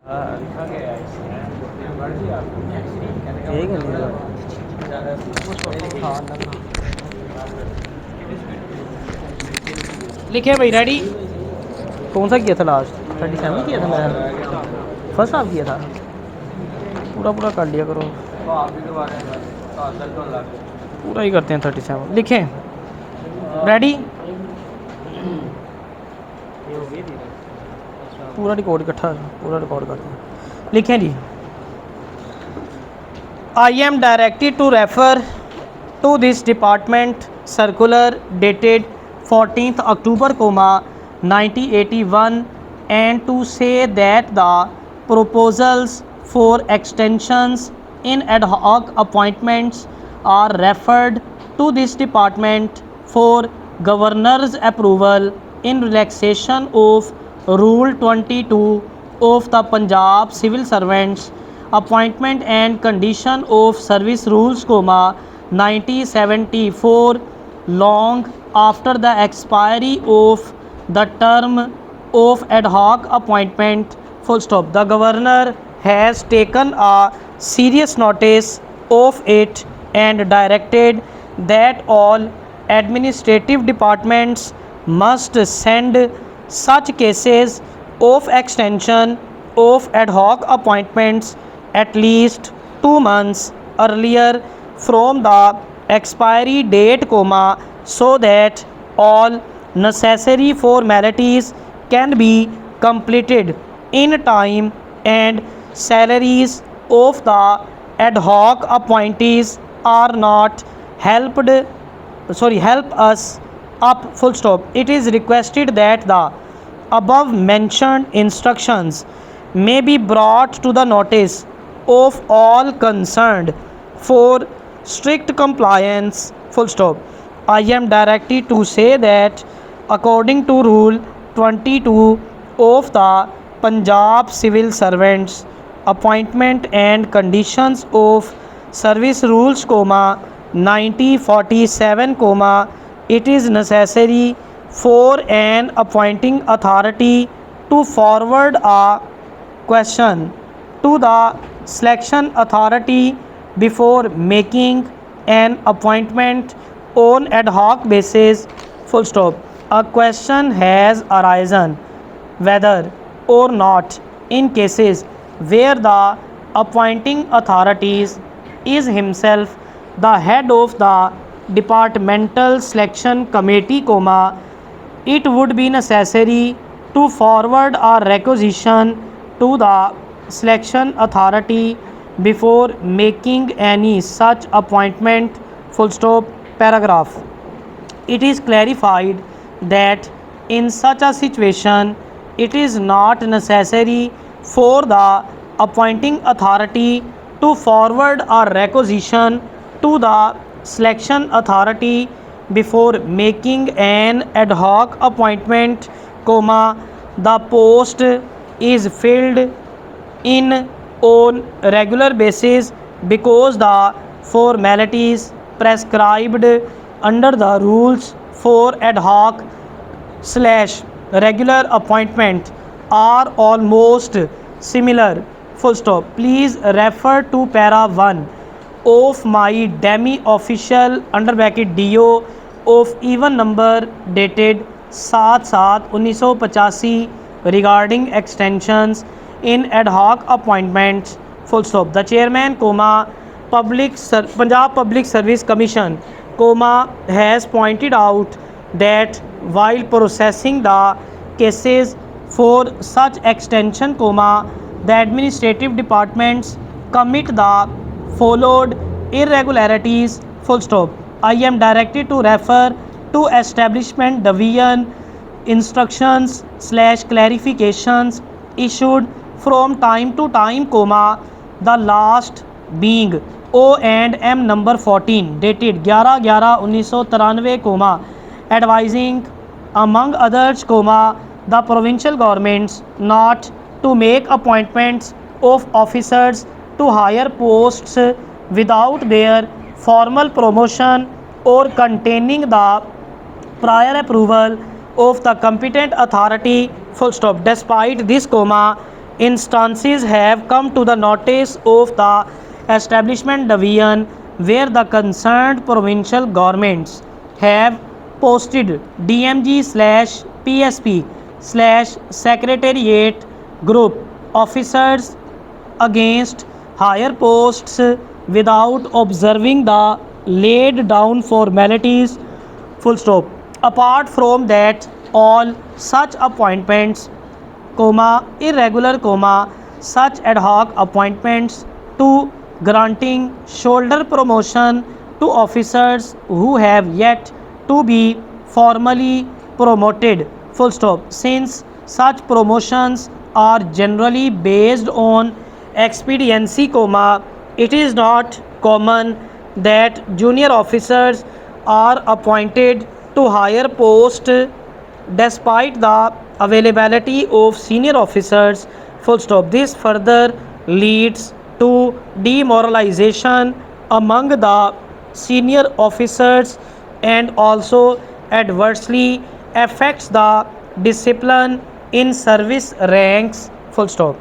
ठीक है नहीं लिखे भाई रेडी। कौन सा किया था लास्ट 37 किया था मैंने फर्स्ट हाफ किया था पूरा पूरा कर लिया करो पूरा ही करते हैं 37 लिखें रेडी। पूरा रिकॉर्ड इकट्ठा पूरा रिकॉर्ड करते हैं लिखें जी। I am directed to refer to this department circular dated 14th October, 1981 and to say that the proposals for extensions in ad hoc appointments are referred to this department for governor's approval in relaxation of Rule 22 of the Punjab Civil Servants Appointment and Condition of Service Rules, 1974, long after the expiry of the term of ad hoc appointment, full stop. The governor has taken a serious notice of it and directed that all administrative departments must send such cases of extension of ad hoc appointments at least 2 months earlier from the expiry date, so that all necessary formalities can be completed in time and salaries of the ad hoc appointees are not help us up, full stop. It is requested that the above mentioned instructions may be brought to the notice of all concerned for strict compliance, full stop. I am directed to say that according to Rule 22 of the Punjab Civil Servants Appointment and Conditions of Service Rules, 1947, it is necessary for an appointing authority to forward a question to the selection authority before making an appointment on ad hoc basis, full stop. A question has arisen whether or not in cases where the appointing authorities is himself the head of the departmental selection committee, it would be necessary to forward a requisition to the selection authority before making any such appointment, full stop. Paragraph. It is clarified that in such a situation it is not necessary for the appointing authority to forward a requisition to the selection authority before making an ad hoc appointment, the post is filled in on regular basis because the formalities prescribed under the rules for ad hoc / regular appointment are almost similar, full stop. Please refer to para 1 of my demi-official (DO) of even number dated 7/7/1985 regarding extensions in ad hoc appointments, full stop. The chairman, Punjab Public Service Commission, has pointed out that while processing the cases for such extension, the administrative departments commit the followed irregularities, full stop. I am directed to refer to Establishment Division instructions / clarifications issued from time to time, the last being O&M number 14 dated 11/11/1993, advising among others, the provincial governments not to make appointments of officers to higher posts without their formal promotion or containing the prior approval of the competent authority, full stop. Despite this, instances have come to the notice of the establishment division where the concerned provincial governments have posted DMG slash PSP slash secretariat group officers against higher posts without observing the laid down formalities. Full stop. Apart from that, all such appointments, comma, irregular, comma, such ad hoc appointments to granting shoulder promotion to officers who have yet to be formally promoted. Full stop. Since such promotions are generally based on expediency, comma, it is not common that junior officers are appointed to higher post despite the availability of senior officers. Full stop. This further leads to demoralization among the senior officers and also adversely affects the discipline in service ranks. Full stop.